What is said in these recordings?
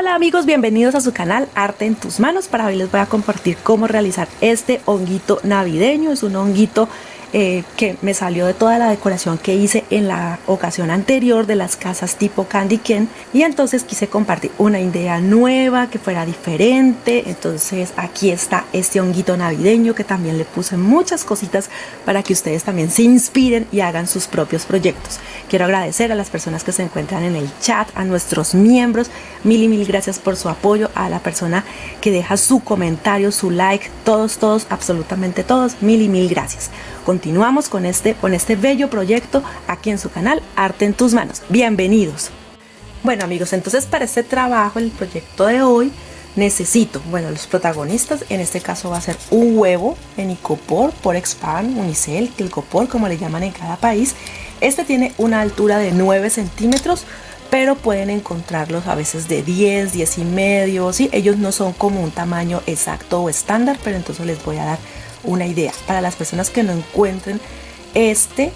Hola amigos, bienvenidos a su canal Arte en tus manos. Para hoy les voy a compartir cómo realizar este honguito navideño. Es un honguito que me salió de toda la decoración que hice en la ocasión anterior de las casas tipo Candy Ken, y entonces quise compartir una idea nueva que fuera diferente. Entonces aquí está este honguito navideño que también le puse muchas cositas para que ustedes también se inspiren y hagan sus propios proyectos. Quiero agradecer a las personas que se encuentran en el chat, a nuestros miembros, mil gracias por su apoyo, a la persona que deja su comentario, su like, todos, absolutamente todos, mil gracias. Continuamos con este bello proyecto aquí en su canal Arte en tus manos. Bienvenidos. Bueno amigos, entonces para este trabajo, el proyecto de hoy, necesito, los protagonistas, en este caso va a ser un huevo en icopor, por expand, unicel, telcopor, como le llaman en cada país. Este tiene una altura de 9 centímetros, pero pueden encontrarlos a veces de 10 y medio, ¿sí? Ellos no son como un tamaño exacto o estándar, pero entonces les voy a dar una idea. Para las personas que no encuentren este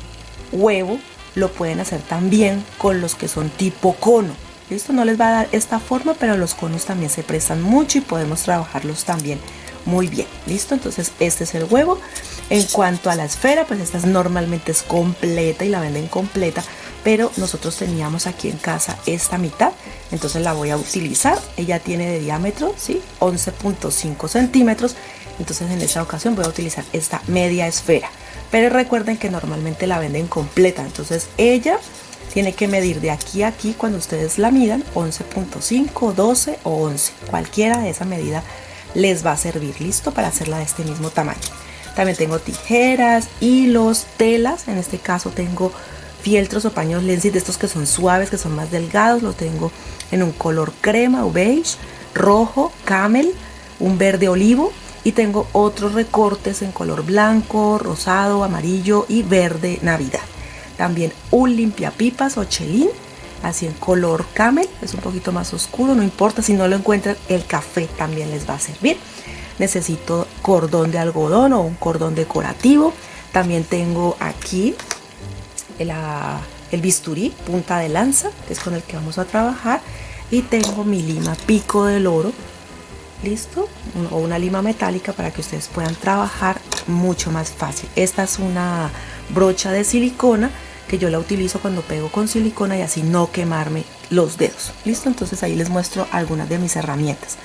huevo, lo pueden hacer también con los que son tipo cono. Esto no les va a dar esta forma, pero los conos también se prestan mucho y podemos trabajarlos también muy bien. ¿Listo? Entonces este es el huevo. En cuanto a la esfera, pues esta normalmente es completa y la venden completa, pero nosotros teníamos aquí en casa esta mitad, entonces la voy a utilizar. Ella tiene de diámetro, ¿sí? 11.5 centímetros. Entonces en esta ocasión voy a utilizar esta media esfera, pero recuerden que normalmente la venden completa, entonces ella tiene que medir de aquí a aquí. Cuando ustedes la midan, 11.5, 12 o 11, cualquiera de esa medida les va a servir. Listo, para hacerla de este mismo tamaño. También tengo tijeras, hilos, telas. En este caso tengo fieltros o paños Lensis de estos que son suaves, que son más delgados. Lo tengo en un color crema o beige, rojo, camel, un verde olivo. Y tengo otros recortes en color blanco, rosado, amarillo y verde Navidad. También un limpiapipas o chelín, así en color camel, es un poquito más oscuro, no importa si no lo encuentran, el café también les va a servir. Necesito cordón de algodón o un cordón decorativo. También tengo aquí el bisturí, punta de lanza, que es con el que vamos a trabajar. Y tengo mi lima pico del oro. Listo, o una lima metálica para que ustedes puedan trabajar mucho más fácil. Esta es una brocha de silicona que yo la utilizo cuando pego con silicona y así no quemarme los dedos. Listo, entonces ahí les muestro algunas de mis herramientas.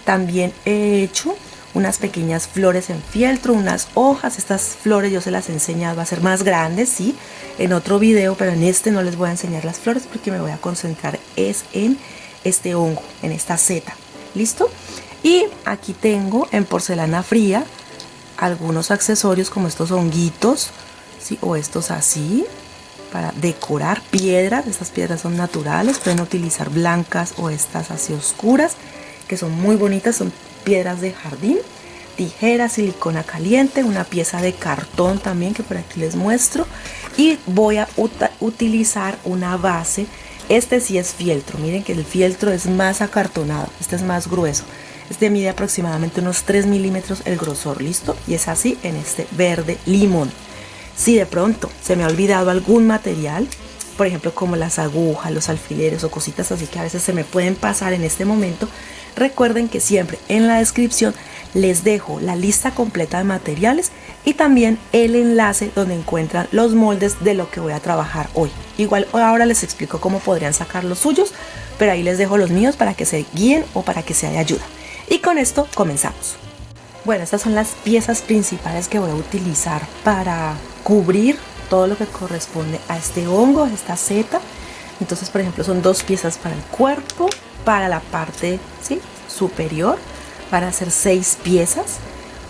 También he hecho unas pequeñas flores en fieltro, unas hojas. Estas flores yo se las he enseñado a hacer más grandes, sí, en otro video, pero en este no les voy a enseñar las flores porque me voy a concentrar es en este hongo, en esta seta. Listo. Y aquí tengo en porcelana fría algunos accesorios como estos honguitos, ¿sí? O estos así, para decorar piedras. Estas piedras son naturales, pueden utilizar blancas o estas así oscuras, que son muy bonitas, son piedras de jardín. Tijeras, silicona caliente, una pieza de cartón también que por aquí les muestro. Y voy a utilizar una base. Este sí es fieltro, miren que el fieltro es más acartonado, este es más grueso. Este mide aproximadamente unos 3 milímetros el grosor, listo, y es así en este verde limón. Si de pronto se me ha olvidado algún material, por ejemplo como las agujas, los alfileres o cositas así que a veces se me pueden pasar en este momento, recuerden que siempre en la descripción les dejo la lista completa de materiales y también el enlace donde encuentran los moldes de lo que voy a trabajar hoy. Igual ahora les explico cómo podrían sacar los suyos, pero ahí les dejo los míos para que se guíen o para que sea de ayuda. Y con esto comenzamos. Bueno, estas son las piezas principales que voy a utilizar para cubrir todo lo que corresponde a este hongo, a esta seta. Entonces, por ejemplo, son dos piezas para el cuerpo, para la parte, ¿sí?, superior, para hacer 6 piezas.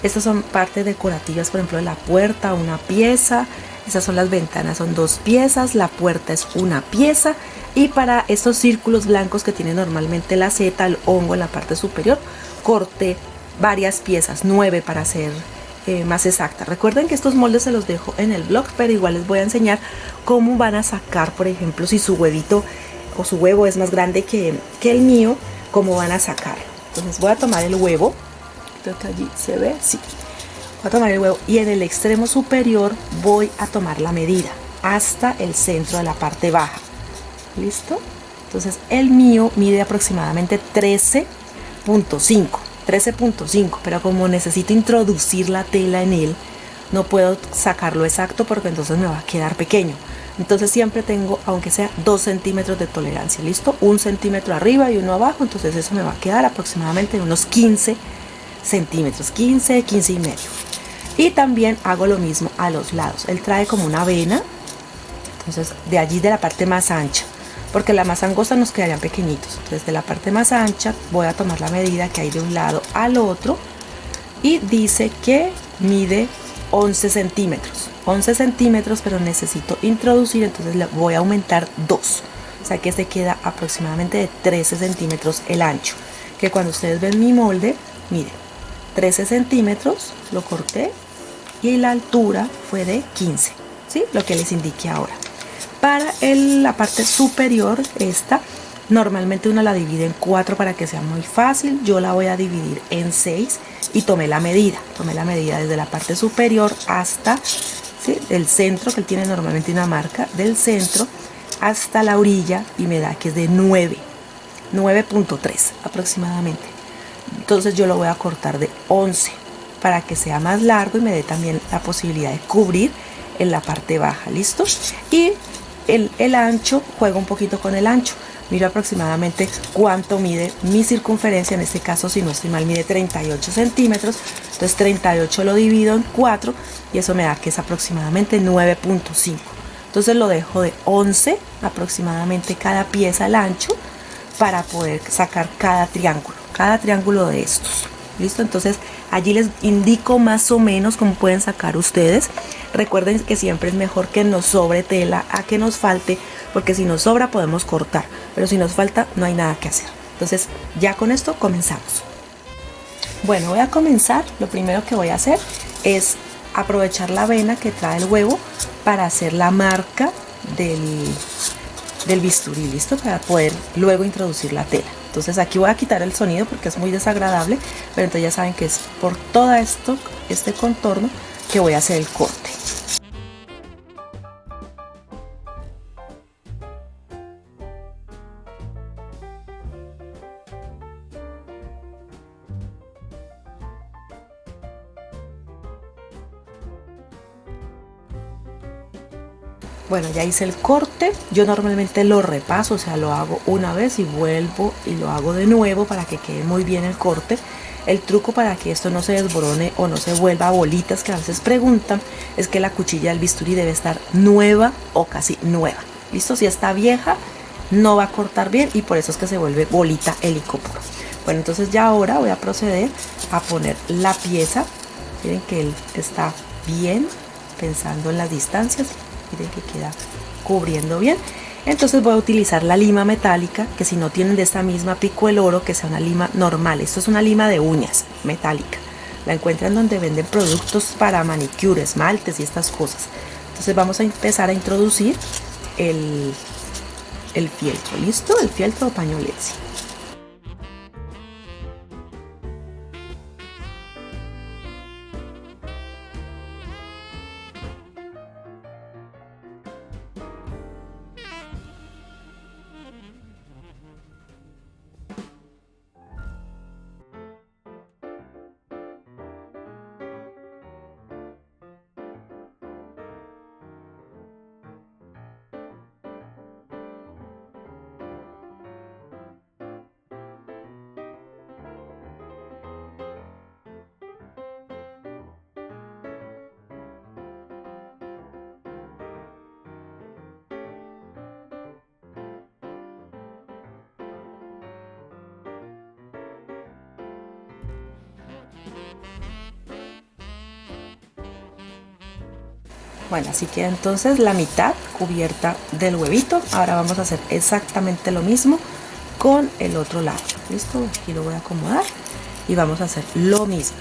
Estas son partes decorativas, por ejemplo, de la puerta, una pieza. Estas son las ventanas, son 2 piezas, la puerta es una pieza. Y para estos círculos blancos que tiene normalmente la seta, el hongo en la parte superior, corté varias piezas, 9 para ser más exacta. Recuerden que estos moldes se los dejo en el blog, pero igual les voy a enseñar cómo van a sacar, por ejemplo, si su huevito o su huevo es más grande que el mío, cómo van a sacar. Entonces voy a tomar el huevo, creo que allí se ve, sí. Voy a tomar el huevo y en el extremo superior voy a tomar la medida hasta el centro de la parte baja. ¿Listo? Entonces el mío mide aproximadamente 13.5, pero como necesito introducir la tela en él, no puedo sacarlo exacto porque entonces me va a quedar pequeño. Entonces siempre tengo, aunque sea 2 centímetros de tolerancia, ¿listo? 1 centímetro arriba y 1 abajo, entonces eso me va a quedar aproximadamente unos 15 centímetros, 15 y medio. Y también hago lo mismo a los lados. Él trae como una vena, entonces de allí de la parte más ancha, porque la más angosta nos quedarían pequeñitos. Entonces de la parte más ancha voy a tomar la medida que hay de un lado al otro y dice que mide 11 centímetros. 11 centímetros, pero necesito introducir, entonces le voy a aumentar 2. O sea que se queda aproximadamente de 13 centímetros el ancho. Que cuando ustedes ven mi molde, miren, 13 centímetros lo corté y la altura fue de 15, ¿sí? Lo que les indiqué ahora. Para la parte superior, esta normalmente uno la divide en 4 para que sea muy fácil. Yo la voy a dividir en 6 y tomé la medida desde la parte superior hasta, ¿sí?, el centro, que él tiene normalmente una marca, del centro hasta la orilla, y me da que es de 9.3 aproximadamente. Entonces yo lo voy a cortar de 11 para que sea más largo y me dé también la posibilidad de cubrir en la parte baja, ¿listo? Y el ancho, juego un poquito con el ancho. Miro aproximadamente cuánto mide mi circunferencia. En este caso, si no estoy mal, mide 38 centímetros. Entonces 38 lo divido en 4 y eso me da que es aproximadamente 9.5. Entonces lo dejo de 11 aproximadamente cada pieza al ancho para poder sacar cada triángulo de estos. ¿Listo? Entonces allí les indico más o menos cómo pueden sacar ustedes. Recuerden que siempre es mejor que nos sobre tela a que nos falte, porque si nos sobra podemos cortar, pero si nos falta no hay nada que hacer. Entonces ya con esto comenzamos. Bueno, voy a comenzar. Lo primero que voy a hacer es aprovechar la vena que trae el huevo para hacer la marca del bisturí, ¿listo? Para poder luego introducir la tela. Entonces aquí voy a quitar el sonido porque es muy desagradable, pero entonces ya saben que es por todo este contorno que voy a hacer el corte. Bueno, ya hice el corte. Yo normalmente lo repaso, o sea, lo hago una vez y vuelvo y lo hago de nuevo para que quede muy bien el corte. El truco para que esto no se desborone o no se vuelva bolitas, que a veces preguntan, es que la cuchilla del bisturí debe estar nueva o casi nueva. ¿Listo? Si está vieja, no va a cortar bien y por eso es que se vuelve bolita el icopor. Bueno, entonces ya ahora voy a proceder a poner la pieza. Miren que él está bien, pensando en las distancias. Miren que queda cubriendo bien. Entonces voy a utilizar la lima metálica, que si no tienen de esta misma Pico del Oro, que sea una lima normal. Esto es una lima de uñas metálica. La encuentran donde venden productos para manicure, esmaltes y estas cosas. Entonces vamos a empezar a introducir el fieltro. ¿Listo? El fieltro o pañolesi. Bueno, así queda entonces la mitad cubierta del huevito. Ahora vamos a hacer exactamente lo mismo con el otro lado. ¿Listo? Aquí lo voy a acomodar y vamos a hacer lo mismo.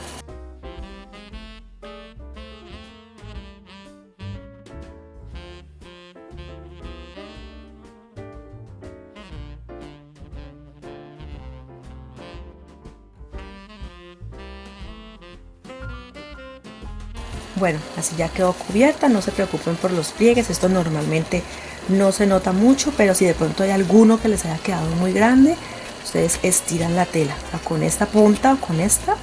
Bueno, así ya quedó cubierta. No se preocupen por los pliegues, esto normalmente no se nota mucho, pero si de pronto hay alguno que les haya quedado muy grande, ustedes estiran la tela, o sea, con esta punta o con esta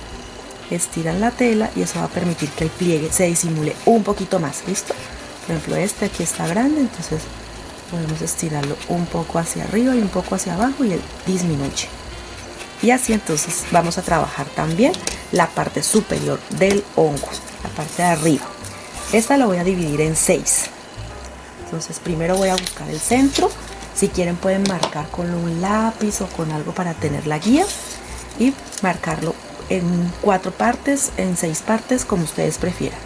estiran la tela y eso va a permitir que el pliegue se disimule un poquito más. ¿Listo? Por ejemplo, este aquí está grande, entonces podemos estirarlo un poco hacia arriba y un poco hacia abajo y él disminuye. Y así entonces vamos a trabajar también la parte superior del hongo, la parte de arriba. Esta la voy a dividir en 6. Entonces primero voy a buscar el centro. Si quieren pueden marcar con un lápiz o con algo para tener la guía y marcarlo en 4 partes, en 6 partes, como ustedes prefieran.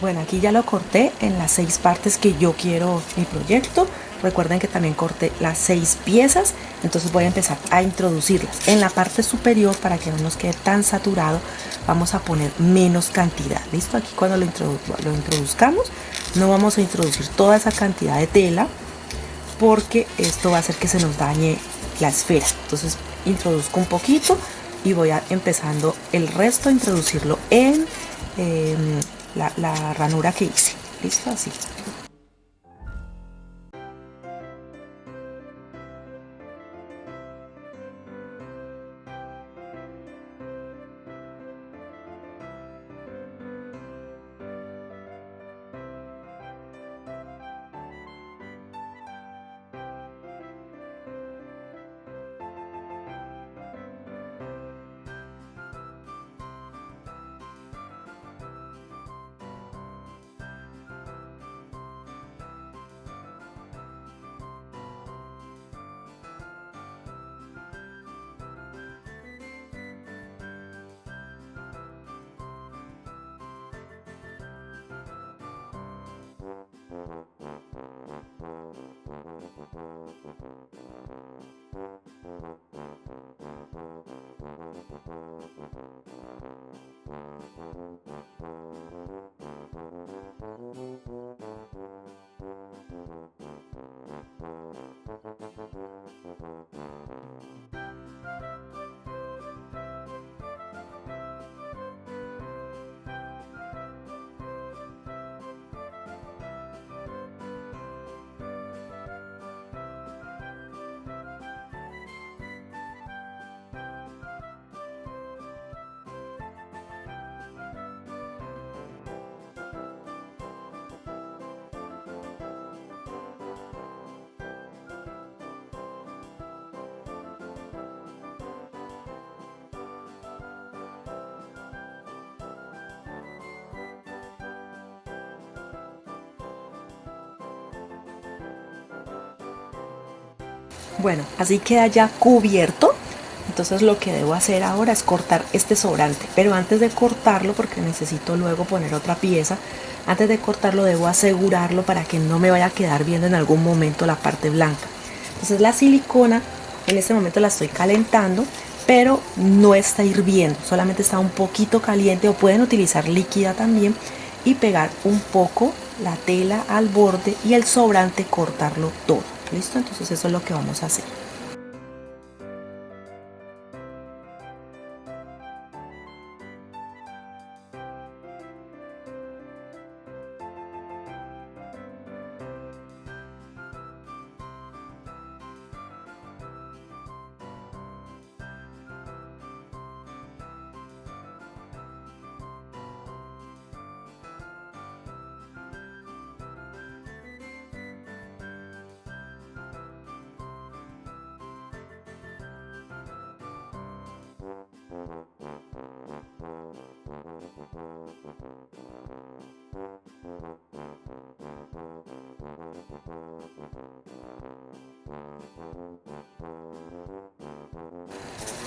Bueno, aquí ya lo corté en las 6 partes que yo quiero mi proyecto. Recuerden que también corté las 6 piezas, entonces voy a empezar a introducirlas. En la parte superior, para que no nos quede tan saturado, vamos a poner menos cantidad. ¿Listo? Aquí cuando lo introduzcamos, no vamos a introducir toda esa cantidad de tela, porque esto va a hacer que se nos dañe la esfera. Entonces introduzco un poquito y voy a empezando el resto a introducirlo en la ranura que hice. ¿Listo? Así. Bueno, así queda ya cubierto. Entonces lo que debo hacer ahora es cortar este sobrante, pero antes de cortarlo, porque necesito luego poner otra pieza, antes de cortarlo debo asegurarlo para que no me vaya a quedar viendo en algún momento la parte blanca. Entonces la silicona en este momento la estoy calentando, pero no está hirviendo, solamente está un poquito caliente, o pueden utilizar líquida también y pegar un poco la tela al borde y el sobrante cortarlo todo. ¿Listo? Entonces eso es lo que vamos a hacer.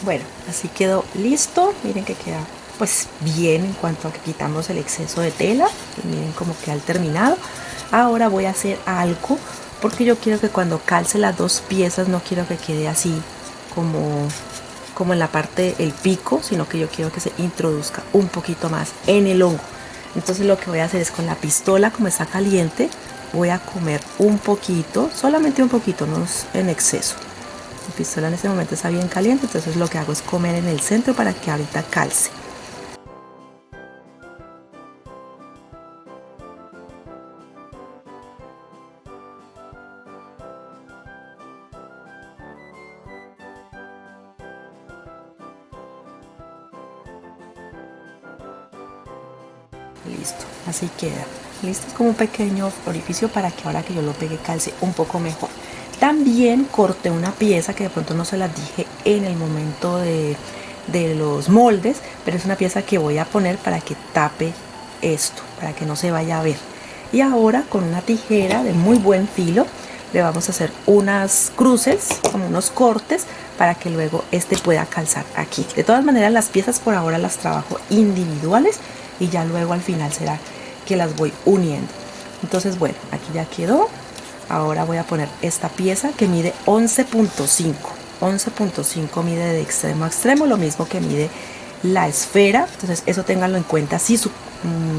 Bueno, así quedó listo. Miren que queda pues bien en cuanto a que quitamos el exceso de tela. Y miren cómo queda el terminado. Ahora voy a hacer algo porque yo quiero que cuando calce las dos piezas no quiero que quede así como en la parte del pico, sino que yo quiero que se introduzca un poquito más en el hongo. Entonces lo que voy a hacer es con la pistola, como está caliente, voy a comer un poquito, solamente un poquito, no en exceso. La pistola en este momento está bien caliente, entonces lo que hago es comer en el centro para que ahorita calce. Listo, así queda. Listo, es como un pequeño orificio para que ahora que yo lo pegue calce un poco mejor. También corté una pieza que de pronto no se las dije en el momento de los moldes, pero es una pieza que voy a poner para que tape esto, para que no se vaya a ver. Y ahora con una tijera de muy buen filo le vamos a hacer unas cruces, como unos cortes, para que luego este pueda calzar aquí. De todas maneras, las piezas por ahora las trabajo individuales y ya luego al final será que las voy uniendo. Entonces, bueno, aquí ya quedó. Ahora voy a poner esta pieza que mide 11.5. 11.5 mide de extremo a extremo, lo mismo que mide la esfera. Entonces eso ténganlo en cuenta. Si su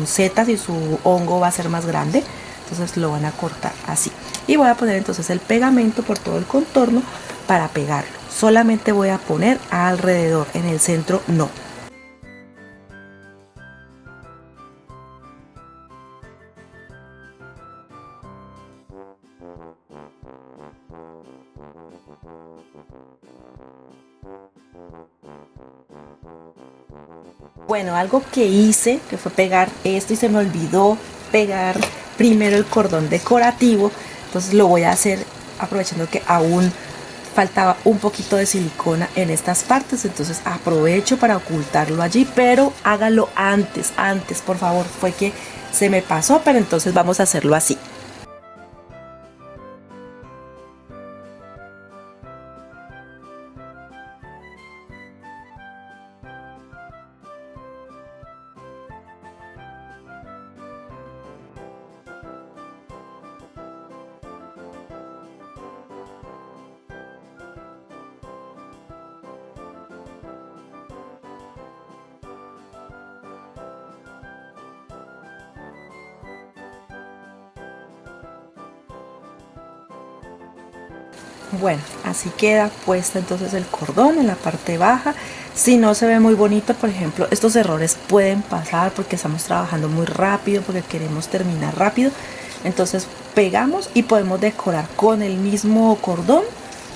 seta, si su hongo va a ser más grande, entonces lo van a cortar así. Y voy a poner entonces el pegamento por todo el contorno para pegarlo. Solamente voy a poner alrededor, en el centro no. Bueno, algo que hice, que fue pegar esto y se me olvidó pegar primero el cordón decorativo, entonces lo voy a hacer aprovechando que aún faltaba un poquito de silicona en estas partes, entonces aprovecho para ocultarlo allí, pero hágalo antes, por favor, fue que se me pasó, pero entonces vamos a hacerlo así. Bueno, así queda puesta entonces el cordón en la parte baja. Si no se ve muy bonito, por ejemplo, estos errores pueden pasar porque estamos trabajando muy rápido, porque queremos terminar rápido. Entonces pegamos y podemos decorar con el mismo cordón,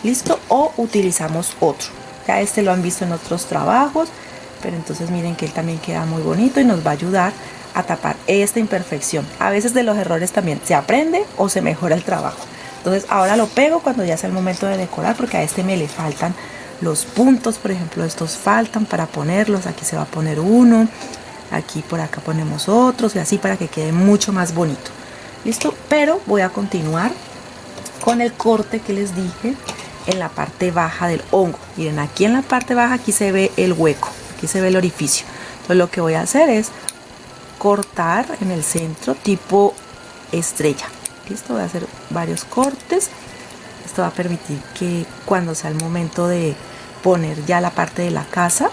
listo, o utilizamos otro. Ya este lo han visto en otros trabajos, pero entonces miren que él también queda muy bonito y nos va a ayudar a tapar esta imperfección. A veces de los errores también se aprende o se mejora el trabajo. Entonces ahora lo pego cuando ya sea el momento de decorar, porque a este me le faltan los puntos, por ejemplo, estos faltan para ponerlos. Aquí se va a poner uno, aquí por acá ponemos otros y así para que quede mucho más bonito. Listo, pero voy a continuar con el corte que les dije en la parte baja del hongo. Miren, aquí en la parte baja aquí se ve el hueco, aquí se ve el orificio. Entonces lo que voy a hacer es cortar en el centro tipo estrella. Listo, voy a hacer varios cortes. Esto va a permitir que cuando sea el momento de poner ya la parte de la casa,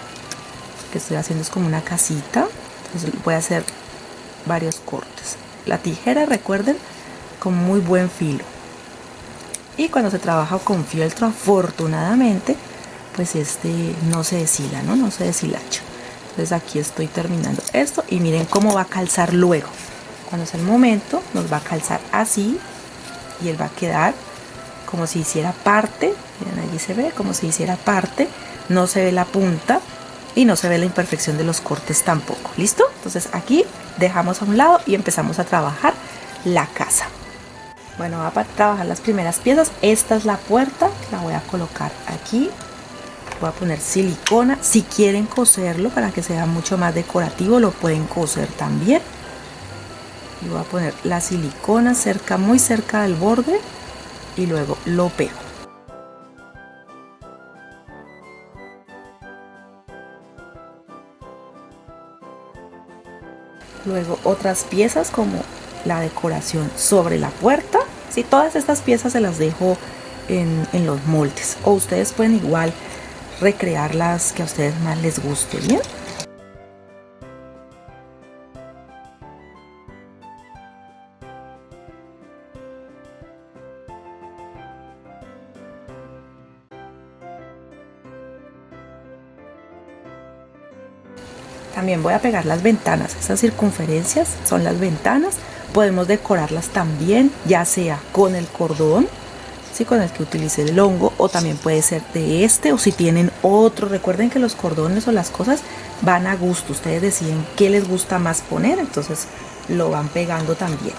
que estoy haciendo es como una casita, entonces voy a hacer varios cortes. La tijera, recuerden, con muy buen filo. Y cuando se trabaja con fieltro, afortunadamente, pues este no se deshila, no se deshilacha. Entonces aquí estoy terminando esto y miren cómo va a calzar luego. Cuando sea el momento, nos va a calzar así y él va a quedar como si hiciera parte. Miren, allí se ve como si hiciera parte. No se ve la punta y no se ve la imperfección de los cortes tampoco. ¿Listo? Entonces aquí dejamos a un lado y empezamos a trabajar la casa. Bueno, va a trabajar las primeras piezas. Esta es la puerta, la voy a colocar aquí. Voy a poner silicona. Si quieren coserlo para que sea mucho más decorativo, lo pueden coser también. Y voy a poner la silicona cerca, muy cerca del borde, y luego lo pego. luego otras piezas como la decoración sobre la puerta. Sí, todas estas piezas se las dejo en los moldes, o ustedes pueden igual recrear las que a ustedes más les guste. Bien, también voy a pegar las ventanas. Estas circunferencias son las ventanas. Podemos decorarlas también, ya sea con el cordón, ¿sí?, con el que utilice el hongo, o también puede ser de este, o si tienen otro. Recuerden que los cordones o las cosas van a gusto. Ustedes deciden qué les gusta más poner, entonces lo van pegando también.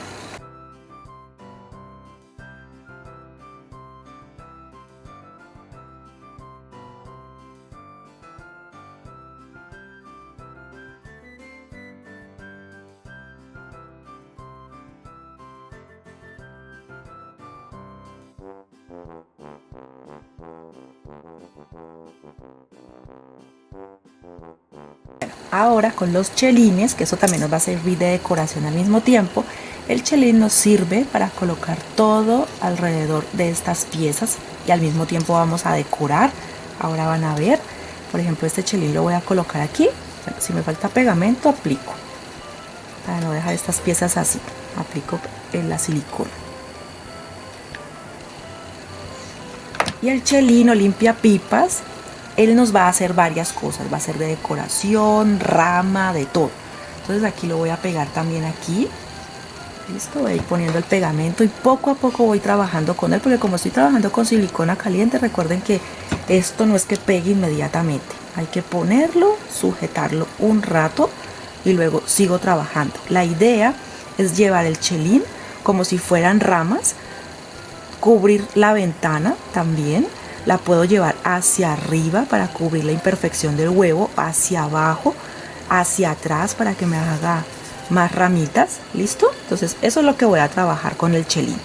Ahora con los chelines, que eso también nos va a servir de decoración al mismo tiempo, el chelín nos sirve para colocar todo alrededor de estas piezas y al mismo tiempo vamos a decorar. Ahora van a ver, por ejemplo, este chelín lo voy a colocar aquí. Bueno, si me falta pegamento, aplico para no dejar estas piezas así. Aplico en la silicona. Y el chelín o limpia pipas, él nos va a hacer varias cosas, va a ser de decoración, rama, de todo. Entonces aquí lo voy a pegar también aquí. Listo, voy a ir poniendo el pegamento y poco a poco voy trabajando con él, porque como estoy trabajando con silicona caliente, recuerden que esto no es que pegue inmediatamente. Hay que ponerlo, sujetarlo un rato y luego sigo trabajando. La idea es llevar el chelín como si fueran ramas, cubrir la ventana también. La puedo llevar hacia arriba para cubrir la imperfección del huevo, hacia abajo, hacia atrás para que me haga más ramitas. ¿Listo? Entonces eso es lo que voy a trabajar con el chelín.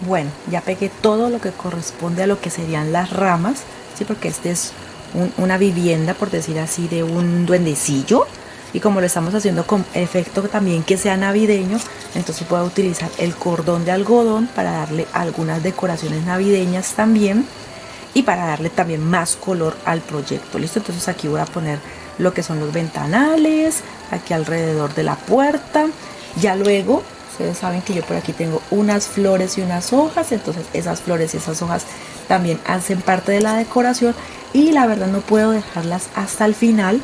Bueno, ya pegué todo lo que corresponde a lo que serían las ramas, ¿sí? Porque este es una vivienda, por decir así, de un duendecillo. Y como lo estamos haciendo con efecto también que sea navideño, entonces puedo utilizar el cordón de algodón para darle algunas decoraciones navideñas también. Y para darle también más color al proyecto. ¿Listo? Entonces aquí voy a poner lo que son los ventanales, aquí alrededor de la puerta. Ya luego, ustedes saben que yo por aquí tengo unas flores y unas hojas, entonces esas flores y esas hojas también hacen parte de la decoración. Y la verdad no puedo dejarlas hasta el final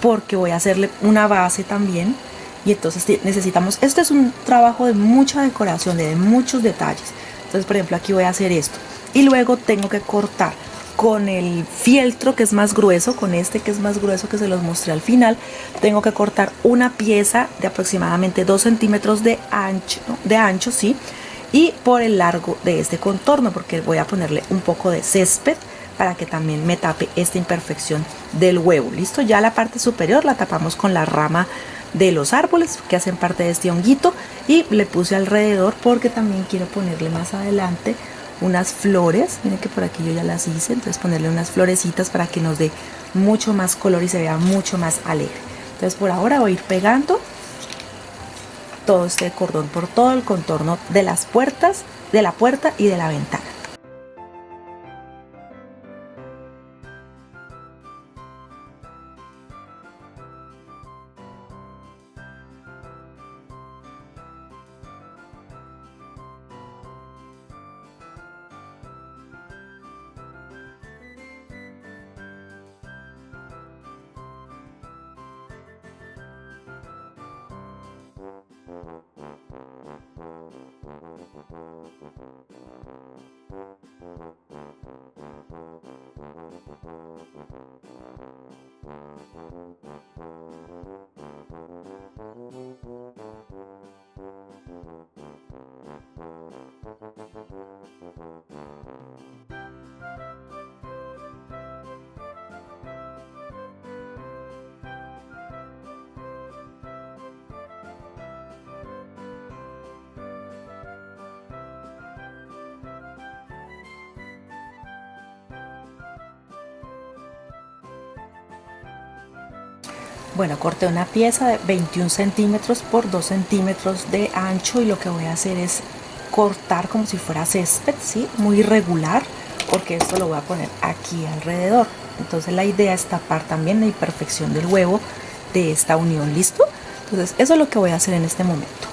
porque voy a hacerle una base también. Y entonces necesitamos, este es un trabajo de mucha decoración, de muchos detalles. Entonces, por ejemplo, aquí voy a hacer esto. Y luego tengo que cortar con el fieltro que es más grueso, con este que es más grueso que se los mostré al final. Tengo que cortar una pieza de aproximadamente 2 centímetros de ancho, ¿sí? Y por el largo de este contorno, porque voy a ponerle un poco de césped para que también me tape esta imperfección del huevo. Listo, ya la parte superior la tapamos con la rama de los árboles que hacen parte de este honguito, y le puse alrededor porque también quiero ponerle más adelante unas flores. Miren que por aquí yo ya las hice, entonces ponerle unas florecitas para que nos dé mucho más color y se vea mucho más alegre. Entonces por ahora voy a ir pegando todo este cordón por todo el contorno de las puertas, de la puerta y de la ventana. Bueno, corté una pieza de 21 centímetros por 2 centímetros de ancho y lo que voy a hacer es cortar como si fuera césped, ¿sí? Muy irregular, porque esto lo voy a poner aquí alrededor. Entonces la idea es tapar también la imperfección del huevo de esta unión, ¿listo? Entonces eso es lo que voy a hacer en este momento.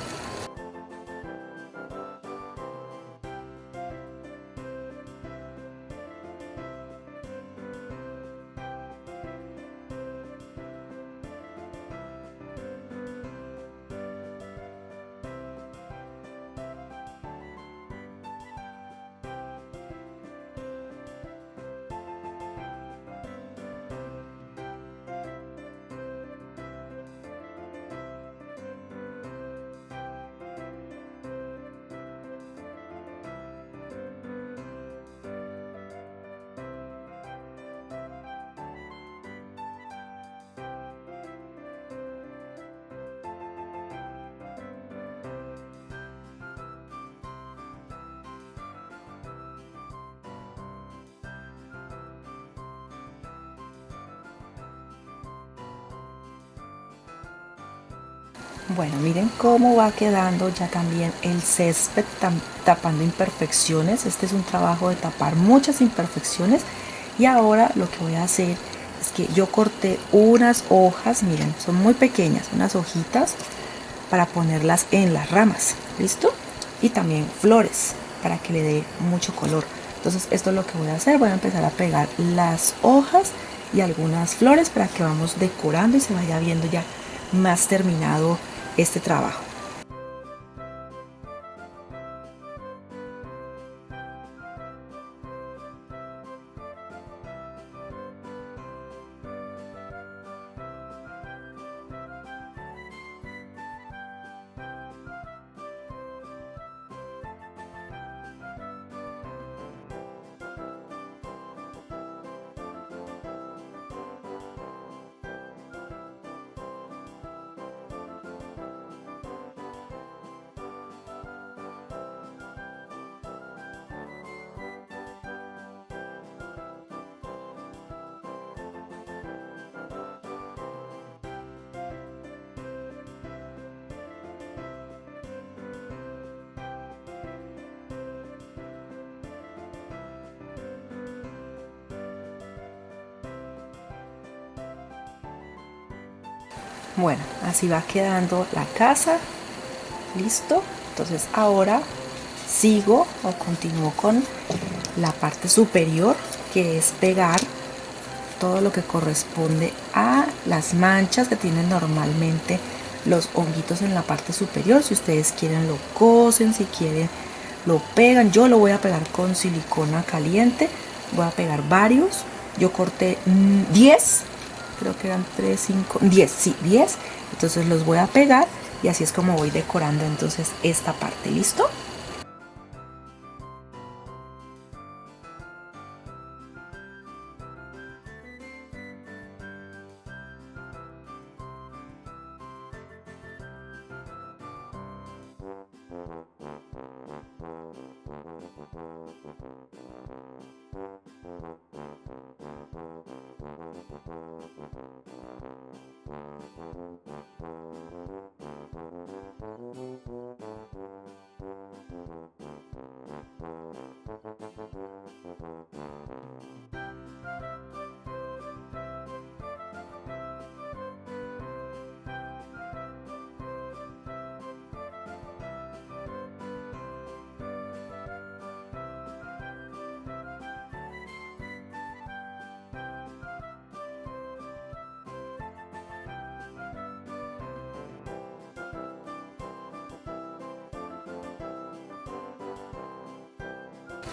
Bueno, miren cómo va quedando ya también el césped tapando imperfecciones. Este es un trabajo de tapar muchas imperfecciones. Y ahora lo que voy a hacer es que yo corté unas hojas, miren, son muy pequeñas, unas hojitas para ponerlas en las ramas, ¿listo? Y también flores para que le dé mucho color. Entonces esto es lo que voy a hacer, voy a empezar a pegar las hojas y algunas flores para que vamos decorando y se vaya viendo ya más terminado este trabajo. Bueno, así va quedando la casa, listo. Entonces ahora sigo o continúo con la parte superior, que es pegar todo lo que corresponde a las manchas que tienen normalmente los honguitos en la parte superior. Si ustedes quieren lo cosen, si quieren lo pegan. Yo lo voy a pegar con silicona caliente, voy a pegar varios. Yo corté 10, creo que eran 3, 5, 10, sí, 10. Entonces los voy a pegar y así es como voy decorando entonces esta parte, ¿listo?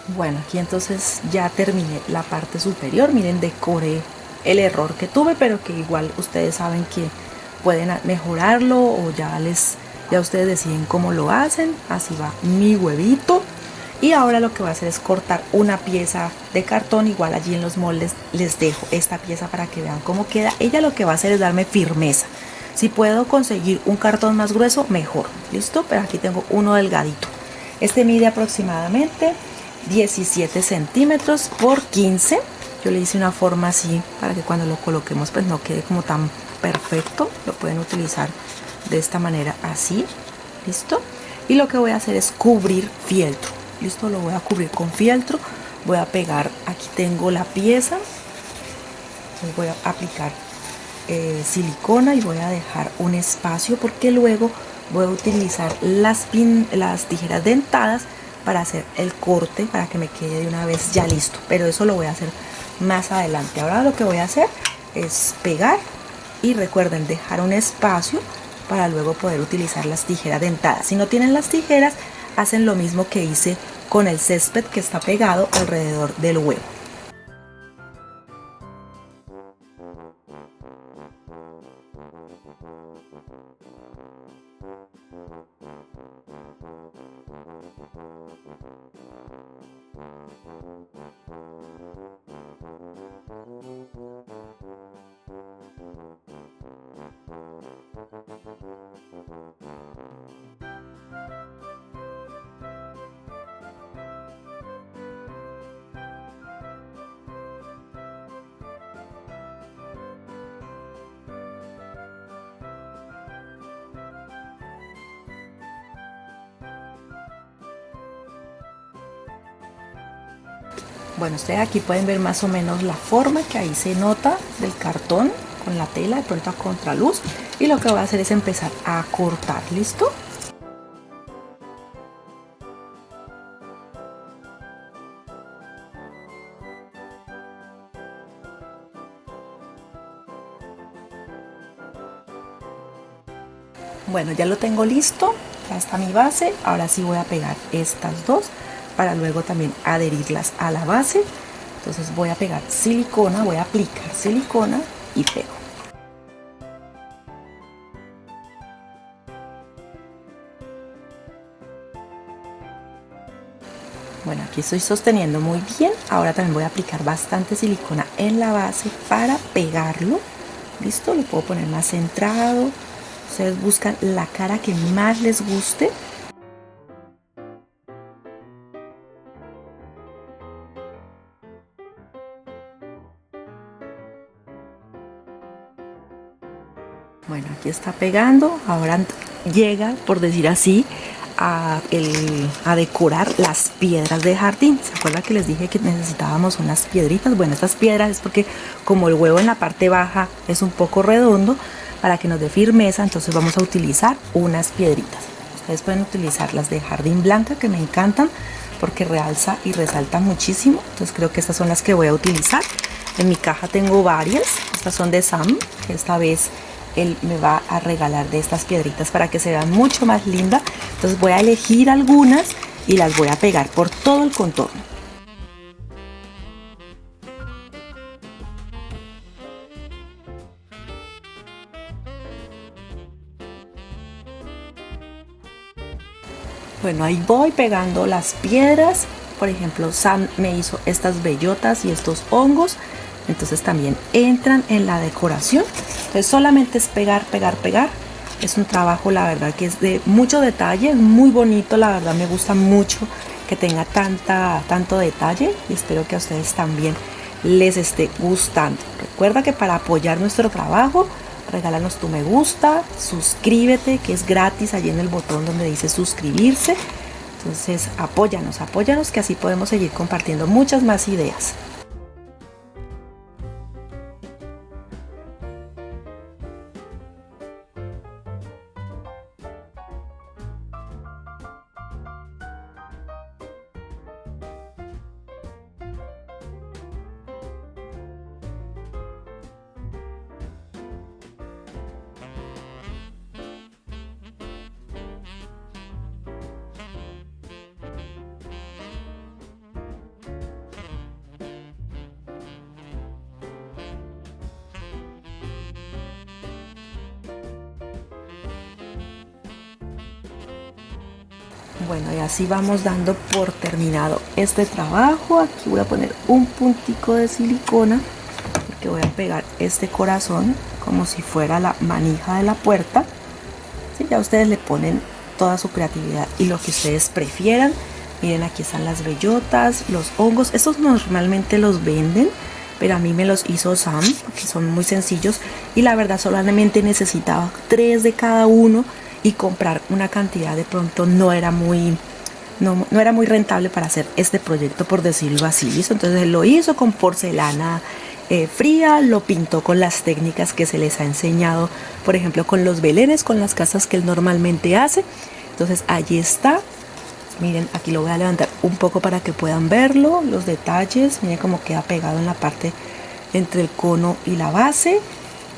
Bueno, aquí entonces ya terminé la parte superior. Miren, decoré el error que tuve, pero que igual ustedes saben que pueden mejorarlo o ya ustedes deciden cómo lo hacen. Así va mi huevito. Y ahora lo que voy a hacer es cortar una pieza de cartón. Igual allí en los moldes les dejo esta pieza para que vean cómo queda. Ella lo que va a hacer es darme firmeza. Si puedo conseguir un cartón más grueso, mejor. ¿Listo? Pero aquí tengo uno delgadito. Este mide aproximadamente 17 centímetros por 15. Yo le hice una forma así para que cuando lo coloquemos pues no quede como tan perfecto. Lo pueden utilizar de esta manera así. ¿Listo? Y lo que voy a hacer es cubrir fieltro. ¿Listo? Lo voy a cubrir con fieltro. Voy a pegar, aquí tengo la pieza. Voy a aplicar silicona y voy a dejar un espacio porque luego voy a utilizar las tijeras dentadas para hacer el corte, para que me quede de una vez ya listo, pero eso lo voy a hacer más adelante. Ahora lo que voy a hacer es pegar y recuerden dejar un espacio para luego poder utilizar las tijeras dentadas. Si no tienen las tijeras, hacen lo mismo que hice con el césped que está pegado alrededor del huevo. Bueno, ustedes aquí pueden ver más o menos la forma que ahí se nota del cartón con la tela de pronto a contraluz, y lo que voy a hacer es empezar a cortar. ¿Listo? Bueno, ya lo tengo listo, ya está mi base. Ahora sí voy a pegar estas dos para luego también adherirlas a la base. Entonces voy a pegar silicona, voy a aplicar silicona y pego. Bueno, aquí estoy sosteniendo muy bien. Ahora también voy a aplicar bastante silicona en la base para pegarlo. ¿Listo? Lo puedo poner más centrado. Ustedes buscan la cara que más les guste. Bueno, aquí está pegando. Ahora llega, por decir así, a decorar las piedras de jardín. ¿Se acuerdan que les dije que necesitábamos unas piedritas? Bueno, estas piedras es porque como el huevo en la parte baja es un poco redondo, para que nos dé firmeza, entonces vamos a utilizar unas piedritas. Ustedes pueden utilizar las de jardín blanca, que me encantan porque realza y resalta muchísimo. Entonces creo que estas son las que voy a utilizar. En mi caja tengo varias. Estas son de Sam, que esta vez él me va a regalar de estas piedritas para que se vean mucho más lindas. Entonces voy a elegir algunas y las voy a pegar por todo el contorno. Bueno, ahí voy pegando las piedras. Por ejemplo, Sam me hizo estas bellotas y estos hongos. Entonces también entran en la decoración. Entonces solamente es pegar, pegar, pegar. Es un trabajo, la verdad, que es de mucho detalle. Es muy bonito, la verdad me gusta mucho que tenga tanto detalle. Y espero que a ustedes también les esté gustando. Recuerda que para apoyar nuestro trabajo, regálanos tu me gusta, suscríbete, que es gratis allí en el botón donde dice suscribirse. Entonces apóyanos, que así podemos seguir compartiendo muchas más ideas. Bueno, y así vamos dando por terminado este trabajo. Aquí voy a poner un puntico de silicona porque voy a pegar este corazón como si fuera la manija de la puerta. ¿Sí? Ya ustedes le ponen toda su creatividad y lo que ustedes prefieran. Miren, aquí están las bellotas, los hongos. Estos normalmente los venden, pero a mí me los hizo Sam porque son muy sencillos y la verdad solamente necesitaba 3 de cada uno y comprar una cantidad de pronto no era muy rentable para hacer este proyecto, por decirlo así. ¿Listo? Entonces lo hizo con porcelana fría, lo pintó con las técnicas que se les ha enseñado, por ejemplo con los belenes, con las casas que él normalmente hace. Entonces allí está. Miren, aquí lo voy a levantar un poco para que puedan verlo, los detalles. Miren cómo queda pegado en la parte entre el cono y la base.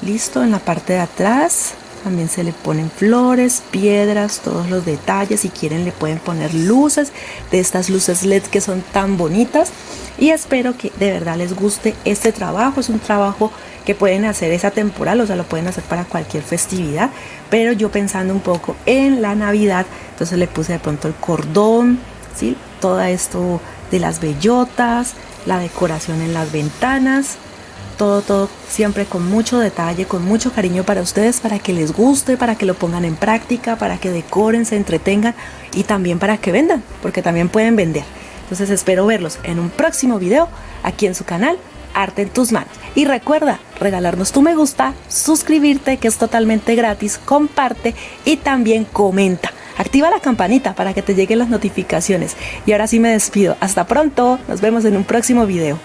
Listo, en la parte de atrás también se le ponen flores, piedras, todos los detalles. Si quieren le pueden poner luces, de estas luces LED que son tan bonitas. Y espero que de verdad les guste este trabajo. Es un trabajo que pueden hacer esa temporal, o sea, lo pueden hacer para cualquier festividad. Pero yo pensando un poco en la Navidad, entonces le puse de pronto el cordón, ¿sí? Todo esto de las bellotas, la decoración en las ventanas. Todo siempre con mucho detalle, con mucho cariño para ustedes, para que les guste, para que lo pongan en práctica, para que decoren, se entretengan y también para que vendan, porque también pueden vender. Entonces espero verlos en un próximo video aquí en su canal Arte en tus manos. Y recuerda regalarnos tu me gusta, suscribirte que es totalmente gratis, comparte y también comenta. Activa la campanita para que te lleguen las notificaciones. Y ahora sí me despido. Hasta pronto. Nos vemos en un próximo video.